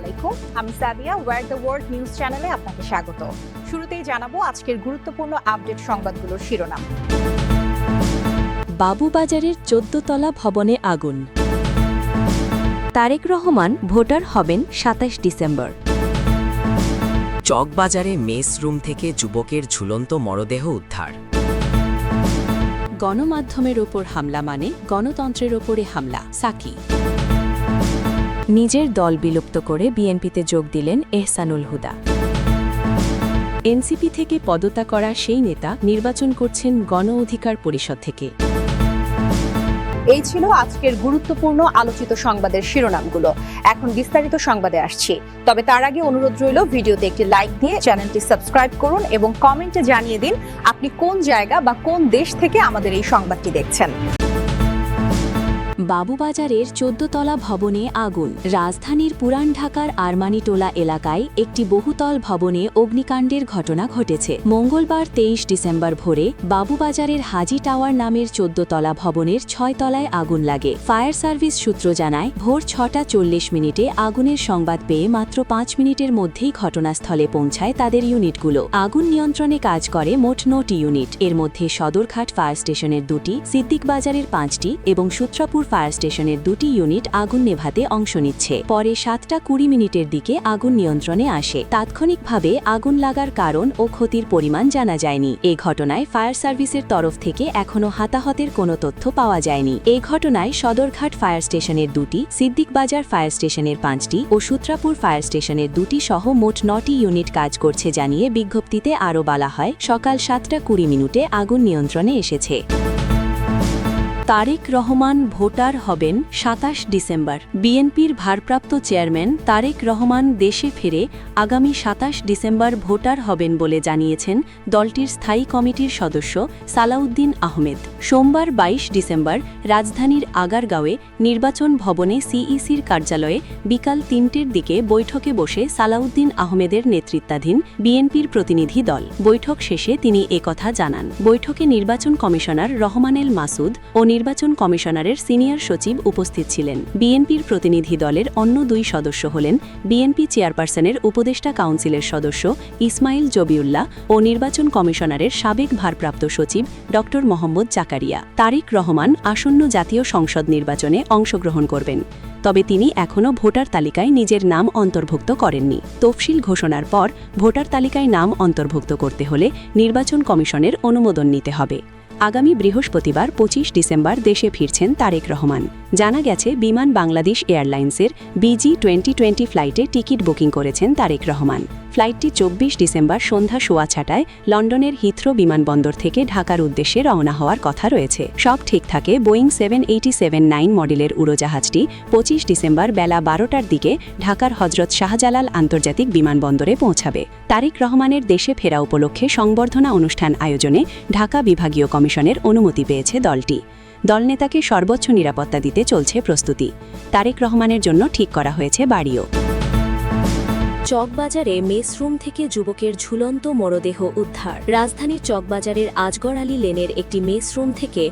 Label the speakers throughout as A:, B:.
A: আলাইকুম, আমি Sadia. War the world news চ্যানেলে আপনাকে স্বাগত। শুরুতেই জানাবো আজকের গুরুত্বপূর্ণ আপডেট সংবাদগুলোর শিরোনাম।
B: বাবুবাজারের ১৪ তলা ভবনে আগুন। তারেক রহমান ভোটার হবেন ২৭ ডিসেম্বর।
C: চকবাজারে মেস রুম থেকে যুবকের ঝুলন্ত মরদেহ উদ্ধার।
B: গণমাধ্যমের ওপর হামলা মানে গণতন্ত্রের ওপরে হামলা, সাকি। নিজের দল বিলুপ্ত করে বিএনপিতে যোগ দিলেন এহসানুল হুদা। এনসিপি থেকে পদত্যাগ করা সেই নেতা নির্বাচন করছেন গণ অধিকার পরিষদ থেকে।
A: এই ছিল আজকের গুরুত্বপূর্ণ আলোচিত সংবাদের শিরোনামগুলো। এখন বিস্তারিত সংবাদে আসছি, তবে তার আগে অনুরোধ রইল ভিডিওতে একটি লাইক দিয়ে চ্যানেলটি সাবস্ক্রাইব করুন এবং কমেন্টে জানিয়ে দিন আপনি কোন জায়গা বা কোন দেশ থেকে আমাদের এই সংবাদটি দেখছেন।
B: বাবুবাজারের ১৪ তলা ভবনে আগুন। রাজধানীর পুরান ঢাকার আরমানিটোলা এলাকায় একটি বহুতল ভবনে অগ্নিকাণ্ডের ঘটনা ঘটেছে। মঙ্গলবার ২৩ ডিসেম্বর ভোরে বাবুবাজারের হাজি টাওয়ার নামের ১৪ তলা ভবনের ৬ তলায় আগুন লাগে। ফায়ার সার্ভিস সূত্র জানায়, ভোর ৬টা ৪০ মিনিটে আগুনের সংবাদ পেয়ে মাত্র ৫ মিনিটের মধ্যেই ঘটনাস্থলে পৌঁছায় তাদের ইউনিটগুলো। আগুন নিয়ন্ত্রণে কাজ করে মোট ৯টি ইউনিট। এর মধ্যে সদরঘাট ফায়ার স্টেশনের ২টি, সিদ্দিক বাজারের ৫টি এবং সূত্রাপুর ফায়ার স্টেশনের ২টি ইউনিট আগুন নেভাতে অংশ নিচ্ছে। পরে ৭টা ২০ মিনিটের দিকে আগুন নিয়ন্ত্রণে আসে। তাৎক্ষণিকভাবে আগুন লাগার কারণ ও ক্ষতির পরিমাণ জানা যায়নি। এ ঘটনায় ফায়ার সার্ভিসের তরফ থেকে এখনও হতাহতের কোনো তথ্য পাওয়া যায়নি। এই ঘটনায় সদরঘাট ফায়ার স্টেশনের ২টি, সিদ্দিক বাজার ফায়ার স্টেশনের ৫টি ও সূত্রাপুর ফায়ার স্টেশনের ২টি সহ মোট ৯টি ইউনিট কাজ করছে জানিয়ে বিজ্ঞপ্তিতে আরও বলা হয়, সকাল ৭টা ২০ মিনিটে আগুন নিয়ন্ত্রণে এসেছে। তারেক রহমান ভোটার হবেন ২৭ ডিসেম্বর। বিএনপির ভারপ্রাপ্ত চেয়ারম্যান তারেক রহমান দেশে ফিরে আগামী ২৭ ডিসেম্বর ভোটার হবেন বলে জানিয়েছেন দলটির স্থায়ী কমিটির সদস্য সালাউদ্দিন আহমেদ। সোমবার ২২ ডিসেম্বর রাজধানীর আগারগাঁওয়ে নির্বাচন ভবনে সিইসির কার্যালয়ে বিকাল ৩টের দিকে বৈঠকে বসে সালাউদ্দিন আহমেদের নেতৃত্বাধীন বিএনপির প্রতিনিধি দল। বৈঠক শেষে তিনি একথা জানান। বৈঠকে নির্বাচন কমিশনার রহমানেল মাসুদ ও নির্বাচন কমিশনারের সিনিয়র সচিব উপস্থিত ছিলেন। বিএনপির প্রতিনিধি দলের অন্য ২ সদস্য হলেন বিএনপি চেয়ারপারসনের উপদেষ্টা কাউন্সিলের সদস্য ইসমাইল জবিউল্লাহ ও নির্বাচন কমিশনারের সাবেক ভারপ্রাপ্ত সচিব ড মোহাম্মদ জাকারিয়া। তারেক রহমান আসন্ন জাতীয় সংসদ নির্বাচনে অংশগ্রহণ করবেন, তবে তিনি এখনও ভোটার তালিকায় নিজের নাম অন্তর্ভুক্ত করেননি। তফসিল ঘোষণার পর ভোটার তালিকায় নাম অন্তর্ভুক্ত করতে হলে নির্বাচন কমিশনের অনুমোদন নিতে হবে। আগামী বৃহস্পতিবার ২৫ ডিসেম্বর দেশে ফিরছেন তারেক রহমান। জানা গেছে, বিমান বাংলাদেশ এয়ারলাইন্সের BG-2020 ফ্লাইটে টিকিট বুকিং করেছেন তারেক রহমান। ফ্লাইটটি ২৪ ডিসেম্বর সন্ধ্যা ৬:০০টায় লন্ডনের হিথ্রো বিমানবন্দর থেকে ঢাকার উদ্দেশ্যে রওনা হওয়ার কথা রয়েছে। সব ঠিক থাকে বোয়িং 787-9 মডেলের উড়োজাহাজটি ২৫ ডিসেম্বর বেলা ১২টার দিকে ঢাকার হজরত শাহজালাল আন্তর্জাতিক বিমানবন্দরে পৌঁছাবে। তারেক রহমানের দেশে ফেরা উপলক্ষে সংবর্ধনা অনুষ্ঠান আয়োজনে ঢাকা বিভাগীয় কমিশনের অনুমতি পেয়েছে দলটি। দলনেতাকে সর্বোচ্চ নিরাপত্তা দিতে চলছে প্রস্তুতি। তারেক রহমানের জন্য ঠিক করা হয়েছে বাড়িও। চকবাজারে মেসরুম থেকে যুবকের ঝুলন্ত মরদেহ উদ্ধার। রাজধানীর চকবাজারের আজগর আলী লেনের একটি মেসরুম থেকে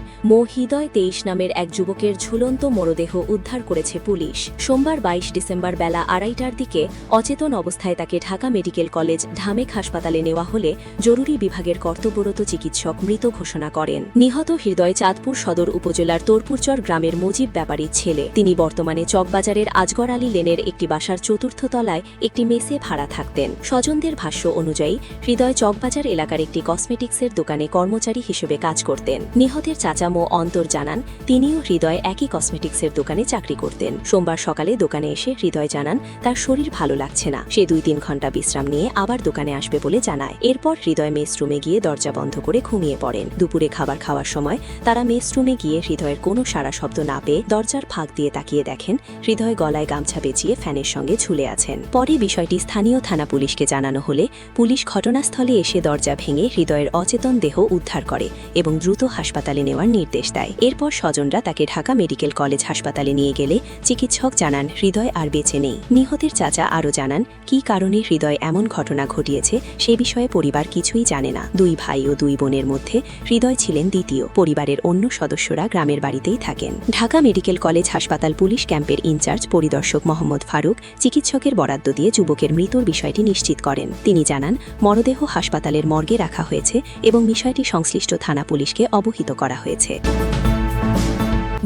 B: হৃদয় ২৩ নামের এক যুবকের ঝুলন্ত মরদেহ উদ্ধার করেছে পুলিশ। সোমবার ২২ ডিসেম্বর বেলা ২:৩০টার দিকে অচেতন অবস্থায় তাকে ঢাকা মেডিকেল কলেজ ঢামেক হাসপাতালে নেওয়া হলে জরুরি বিভাগের কর্তব্যরত চিকিৎসক মৃত ঘোষণা করেন। নিহত হৃদয় চাঁদপুর সদর উপজেলার তোরপুরচর গ্রামের মুজিব ব্যাপারীর ছেলে। তিনি বর্তমানে চকবাজারের আজগর আলী লেনের একটি বাসার ৪র্থ তলায় একটি মেসে ভাড়া থাকতেন। স্বজনদের ভাষ্য অনুযায়ী হৃদয় চকবাজার এলাকার একটি কসমেটিক্সের দোকানে কর্মচারী হিসেবে কাজ করতেন। নিহতের চাচা মো অন্তর জানান, তিনিও হৃদয় একই কসমেটিক্সের দোকানে চাকরি করতেন। সোমবার সকালে দোকানে এসে হৃদয় জানান তার শরীর ভালো লাগছে না। সে ২-৩ ঘন্টা বিশ্রাম নিয়ে আবার দোকানে আসবে বলে জানায়। এরপর হৃদয় মেসরুমে গিয়ে দরজা বন্ধ করে ঘুমিয়ে পড়েন। দুপুরে খাবার খাওয়ার সময় তারা মেসরুমে গিয়ে হৃদয়ের কোনো সাড়া শব্দ না পেয়ে দরজার ফাঁক দিয়ে তাকিয়ে দেখেন হৃদয় গলায় গামছা পেঁচিয়ে ফ্যানের সঙ্গে ঝুলে আছেন। পরে বিষয়টি বিষয়টি স্থানীয় থানা পুলিশকে জানানো হলে পুলিশ ঘটনাস্থলে এসে দরজা ভেঙে হৃদয়ের অচেতন দেহ উদ্ধার করে এবং দ্রুত হাসপাতালে নেওয়ার নির্দেশ দেয়। এরপর স্বজনরা তাকে ঢাকা মেডিকেল কলেজ হাসপাতালে নিয়ে গেলে চিকিৎসক জানান হৃদয় আর বেঁচে নেই। নিহতের চাচা আরও জানান কী কারণে হৃদয় এমন ঘটনা ঘটিয়েছে সে বিষয়ে পরিবার কিছুই জানে না। 2 ভাই ও 2 বোনের মধ্যে হৃদয় ছিলেন দ্বিতীয়। পরিবারের অন্য সদস্যরা গ্রামের বাড়িতেই থাকেন। ঢাকা মেডিকেল কলেজ হাসপাতাল পুলিশ ক্যাম্পের ইনচার্জ পরিদর্শক মোহাম্মদ ফারুক চিকিৎসকের বরাদ্দ দিয়ে যুবকের মৃত্যুর বিষয়টি নিশ্চিত করেন। তিনি জানান মরদেহ হাসপাতালের মর্গে রাখা হয়েছে এবং বিষয়টি সংশ্লিষ্ট থানা পুলিশকে অবহিত করা হয়েছে।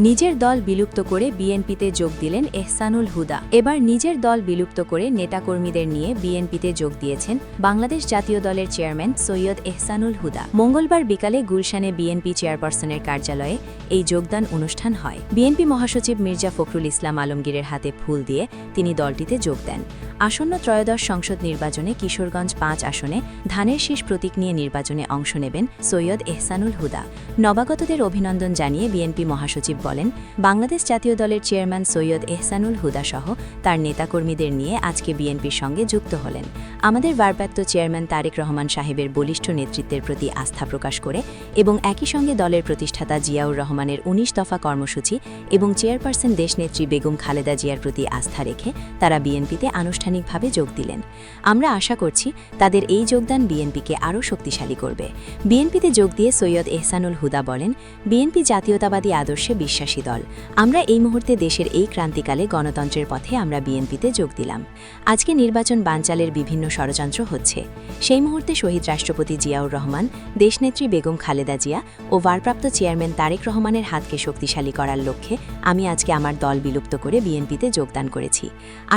D: নিজের দল বিলুপ্ত করে বিএনপিতে যোগ দিলেন এহসানুল হুদা। এবার নিজের দল বিলুপ্ত করে নেতাকর্মীদের নিয়ে বিএনপিতে যোগ দিয়েছেন বাংলাদেশ জাতীয় দলের চেয়ারম্যান সৈয়দ এহসানুল হুদা। মঙ্গলবার বিকালে গুলশানে বিএনপি চেয়ারপারসনের কার্যালয়ে এই যোগদান অনুষ্ঠান হয়। বিএনপি মহাসচিব মির্জা ফখরুল ইসলাম আলমগীরের হাতে ফুল দিয়ে তিনি দলটিতে যোগ দেন। আসন্ন ত্রয়োদশ সংসদ নির্বাচনে কিশোরগঞ্জ 5 আসনে ধানের শীষ প্রতীক নিয়ে নির্বাচনে অংশ নেবেন সৈয়দ এহসানুল হুদা। নবাগতদের অভিনন্দন জানিয়ে বিএনপি মহাসচিব বলেন, বাংলাদেশ জাতীয় দলের চেয়ারম্যান সৈয়দ এহসানুল হুদা সহ তার নেতাকর্মীদের নিয়ে আজকে বিএনপির সঙ্গে যুক্ত হলেন। আমাদের ভারপ্রাপ্ত চেয়ারম্যান তারেক রহমান সাহেবের বলিষ্ঠ নেতৃত্বের প্রতি আস্থা প্রকাশ করে এবং একই সঙ্গে দলের প্রতিষ্ঠাতা জিয়াউর রহমানের 19 দফা কর্মসূচি এবং চেয়ারপারসন দেশনেত্রী বেগম খালেদা জিয়ার প্রতি আস্থা রেখে তারা বিএনপিতে আনুষ্ঠানিকভাবে যোগ দিলেন। আমরা আশা করছি তাদের এই যোগদান বিএনপিকে আরও শক্তিশালী করবে। বিএনপিতে যোগ দিয়ে সৈয়দ এহসানুল হুদা বলেন, বিএনপি জাতীয়তাবাদী আদর্শে বিশ্বাসী দল। আমরা এই মুহূর্তে দেশের এই ক্রান্তিকালে গণতন্ত্রের পথে আমরা বিএনপিতে যোগ দিলাম। আজকে নির্বাচন বানচালের বিভিন্ন ষড়যন্ত্র হচ্ছে। সেই মুহূর্তে শহীদ রাষ্ট্রপতি জিয়াউর রহমান, দেশনেত্রী বেগম খালেদা জিয়া ও ভারপ্রাপ্ত চেয়ারম্যান তারেক রহমানের হাতকে শক্তিশালী করার লক্ষ্যে আমি আজকে আমার দল বিলুপ্ত করে বিএনপিতে যোগদান করেছি।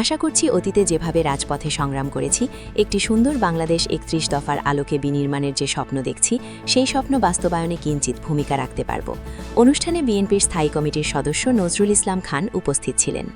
D: আশা করছি অতীতে যেভাবে রাজপথে সংগ্রাম করেছি, একটি সুন্দর বাংলাদেশ 31 দফার আলোকে বিনির্মাণের যে স্বপ্ন দেখছি, সেই স্বপ্ন বাস্তবায়নে কিঞ্চিত ভূমিকা রাখতে পারব। অনুষ্ঠানে বিএনপির স্থায়ী কমিটির সদস্য নজরুল ইসলাম খান উপস্থিত ছিলেন।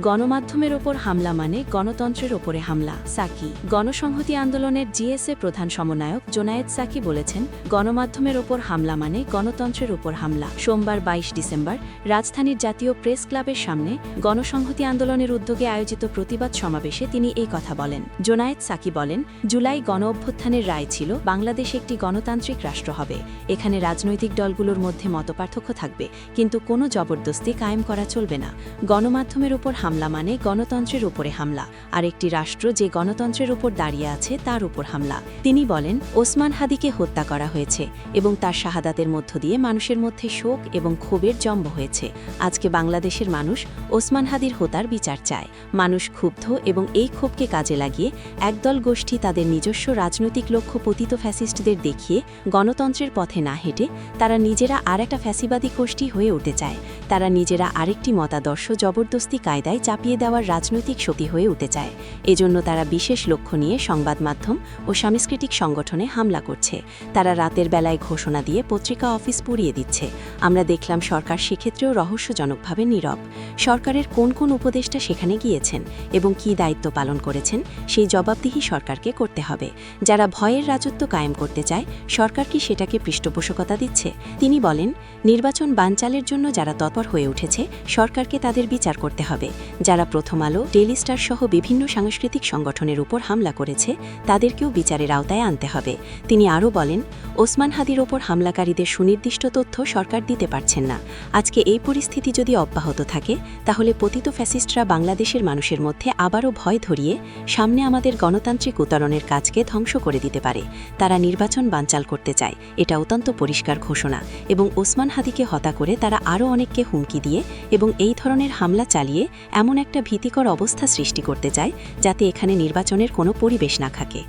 B: গণমাধ্যমের ওপর হামলা মানে গণতন্ত্রের ওপরে হামলা। সাকি গণসংহতি আন্দোলনের জিএসএ প্রধান সমন্বয়ক জোনায়েদ সাকি বলেছেন, গণমাধ্যমের ওপর হামলা মানে গণতন্ত্রের ওপর হামলা। সোমবার 22 ডিসেম্বর রাজধানীর জাতীয় প্রেস ক্লাবের সামনে গণসংহতি আন্দোলনের উদ্যোগে আয়োজিত প্রতিবাদ সমাবেশে তিনি এই কথা বলেন। জোনায়েদ সাকি বলেন, জুলাই গণ অভ্যুত্থানের রায় ছিল বাংলাদেশ একটি গণতান্ত্রিক রাষ্ট্র হবে। এখানে রাজনৈতিক দলগুলোর মধ্যে মতপার্থক্য থাকবে, কিন্তু কোনো জবরদস্তি কায়েম করা চলবে না। গণমাধ্যমের ওপর হামলা মানে গণতন্ত্রের উপরে হামলা, আর একটি রাষ্ট্র যে গণতন্ত্রের উপর দাঁড়িয়ে আছে তার উপর হামলা। তিনি বলেন, ওসমান হাদিকে হত্যা করা হয়েছে এবং তার শাহাদাতের মধ্য দিয়ে মানুষের মধ্যে শোক এবং ক্ষোভের জন্ম হয়েছে। আজকে বাংলাদেশের মানুষ ওসমান হাদির হত্যার বিচার চায়। মানুষ ক্ষুব্ধ এবং এই ক্ষোভকে কাজে লাগিয়ে একদল গোষ্ঠী তাদের নিজস্ব রাজনৈতিক লক্ষ্য পতিত ফ্যাসিস্টদের দেখিয়ে গণতন্ত্রের পথে না হেঁটে তারা নিজেরা আর একটা ফ্যাসিবাদী গোষ্ঠী হয়ে উঠতে চায়। তারা নিজেরা আরেকটি মতাদর্শ জবরদস্তি কায়দায় চাপিয়ে দেওয়ার রাজনৈতিক শক্তি হয়ে উঠতে চায়। এজন্য তারা বিশেষ লক্ষ্য নিয়ে সংবাদ মাধ্যম ও সাংস্কৃতিক সংগঠনে হামলা করছে। তারা রাতের বেলায় ঘোষণা দিয়ে পত্রিকা অফিস পুড়িয়ে দিচ্ছে। আমরা দেখলাম সরকার সেক্ষেত্রেও রহস্যজনকভাবে নীরব। সরকারের কোন কোন উপদেষ্টা সেখানে গিয়েছেন এবং কী দায়িত্ব পালন করেছেন, সেই জবাবদিহি সরকারকে করতে হবে। যারা ভয়ের রাজত্ব কায়েম করতে চায়, সরকার কি সেটাকে পৃষ্ঠপোষকতা দিচ্ছে? তিনি বলেন, নির্বাচন বানচালের জন্য যারা তৎপর হয়ে উঠেছে, সরকারকে তাদের বিচার করতে হবে। যারা প্রথম আলো, ডেইলি স্টার সহ বিভিন্ন সাংস্কৃতিক সংগঠনের উপর হামলা করেছে, তাদেরকেও বিচারের আওতায় আনতে হবে। তিনি আরও বলেন, ওসমান হাদির ওপর হামলাকারীদের সুনির্দিষ্ট তথ্য সরকার দিতে পারছেন না। আজকে এই পরিস্থিতি যদি অব্যাহত থাকে, তাহলে পতিত ফ্যাসিস্টরা বাংলাদেশের মানুষের মধ্যে আবারও ভয় ধরিয়ে সামনে আমাদের গণতান্ত্রিক উত্তরণের কাজকে ধ্বংস করে দিতে পারে। তারা নির্বাচন বানচাল করতে চায়, এটা অত্যন্ত পরিষ্কার ঘোষণা। এবং ওসমান হাদিকে হত্যা করে তারা আরও অনেককে হুমকি দিয়ে এবং এই ধরনের হামলা চালিয়ে এমন একটা ভীতিকর অবস্থা সৃষ্টি করতে চায় যাতে এখানে নির্বাচনের কোনো পরিবেশ না থাকে।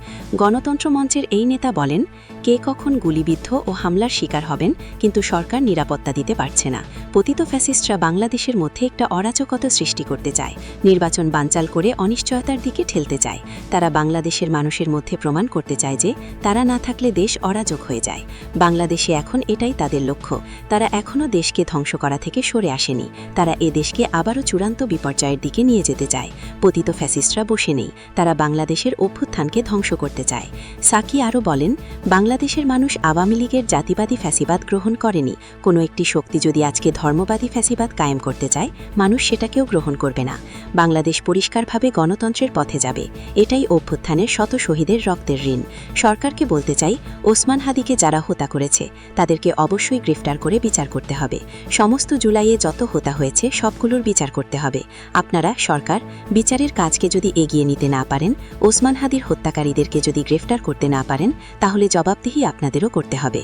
B: গণতন্ত্র মঞ্চের এই নেতা বলেন, কে কখন গুলিবিদ্ধ ও হামলার শিকার হবেন, কিন্তু সরকার নিরাপত্তা দিতে পারছে না। পতিত ফ্যাসিস্টরা বাংলাদেশের মধ্যে একটা অরাজকতা সৃষ্টি করতে চায়, নির্বাচন বানচাল করে অনিশ্চয়তার দিকে ঠেলতে চায়। তারা বাংলাদেশের মানুষের মধ্যে প্রমাণ করতে চায় যে তারা না থাকলে দেশ অরাজক হয়ে যায়। বাংলাদেশে এখন এটাই তাদের লক্ষ্য। তারা এখনও দেশকে ধ্বংস করা থেকে সরে আসেনি। তারা এ দেশকে আবারও চূড়ান্ত বিপর্যয়ের দিকে নিয়ে যেতে চায়। পতিত ফ্যাসিস্টরা বসে নেই, তারা বাংলাদেশের অভ্যুত্থান
E: অভ্যুত্থানকে ধ্বংস করতে চায়। সাকি আরও বলেন, বাংলাদেশের মানুষ আওয়ামী লীগের জাতিবাদী ফ্যাসিবাদ গ্রহণ করেনি। কোনো একটি শক্তি যদি আজকে ধর্মবাদী ফ্যাসিবাদ কায়েম করতে চায়, মানুষ সেটাকেও গ্রহণ করবে না। বাংলাদেশ পরিষ্কারভাবে গণতন্ত্রের পথে যাবে। এটাই অভ্যুত্থানের শত শহীদের রক্তের ঋণ। সরকারকে বলতে চাই, ওসমান হাদিকে যারা হত্যা করেছে তাদেরকে অবশ্যই গ্রেফতার করে বিচার করতে হবে। সমস্ত জুলাইয়ে যত হত্যা হয়েছে সবগুলোর বিচার করতে হবে। আপনারা সরকার বিচারের কাজকে যদি এগিয়ে নিতে না পারেন, ওসমান হাদির হত্যাকারীদেরকে যদি গ্রেফতার করতে না পারেন, তাহলে জবাবদিহি আপনাদেরও করতে হবে।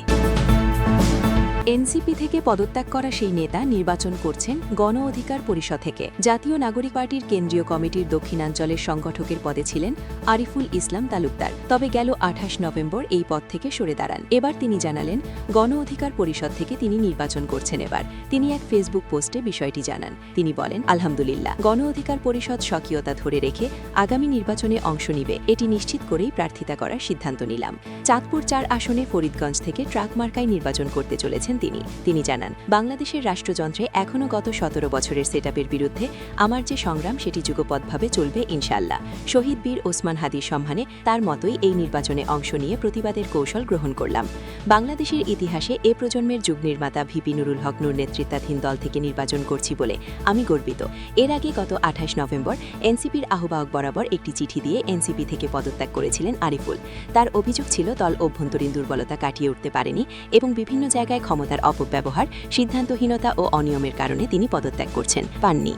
B: এনসিপি থেকে পদত্যাগ করা সেই নেতা নির্বাচন করছেন গণ অধিকার পরিষদ থেকে। জাতীয় নাগরিক পার্টির কেন্দ্রীয় কমিটির দক্ষিণাঞ্চলের সংগঠকের পদে ছিলেন আরিফুল ইসলাম তালুকদার। তবে গেল ২৮ নভেম্বর এই পদ থেকে সরে দাঁড়ান। এবার তিনি জানালেন, গণ অধিকার পরিষদ থেকে তিনি নির্বাচন করছেন। এবার তিনি এক ফেসবুক পোস্টে বিষয়টি জানান। তিনি বলেন, আলহামদুলিল্লাহ, গণ অধিকার পরিষদ স্বকীয়তা ধরে রেখে আগামী নির্বাচনে অংশ নিবে, এটি নিশ্চিত করেই প্রার্থিতা করার সিদ্ধান্ত নিলাম। চাঁদপুর ৪ আসনে ফরিদগঞ্জ থেকে ট্রাক মার্কায় নির্বাচন করতে চলেছেন তিনি জানান, বাংলাদেশের রাষ্ট্রযন্ত্রে এখনও গত ১৭ বছরের সেটআপের বিরুদ্ধে আমার যে সংগ্রাম সেটি যুগপৎভাবে চলবে ইনশাআল্লাহ। শহীদ বীর ওসমান হাদির সম্মানে তার মতোই এই নির্বাচনে অংশ নিয়ে প্রতিবাদের কৌশল গ্রহণ করলাম। বাংলাদেশের ইতিহাসে এ প্রজন্মের যুগ নির্মাতা ভিপি নুরুল হক নূর নেতৃত্বাধীন দল থেকে নির্বাচন করছি বলে আমি গর্বিত। এর আগে গত ২৮ নভেম্বর এনসিপির আহ্বায়ক বরাবর একটি চিঠি দিয়ে এনসিপি থেকে পদত্যাগ করেছিলেন আরিফুল। তার অভিযোগ ছিল দল অভ্যন্তরীণ দুর্বলতা কাটিয়ে উঠতে পারেনি এবং বিভিন্ন জায়গায় ক্ষমতার অপব্যবহার, সিদ্ধান্তহীনতা ও অনিয়মের কারণে তিনি পদত্যাগ পাননি।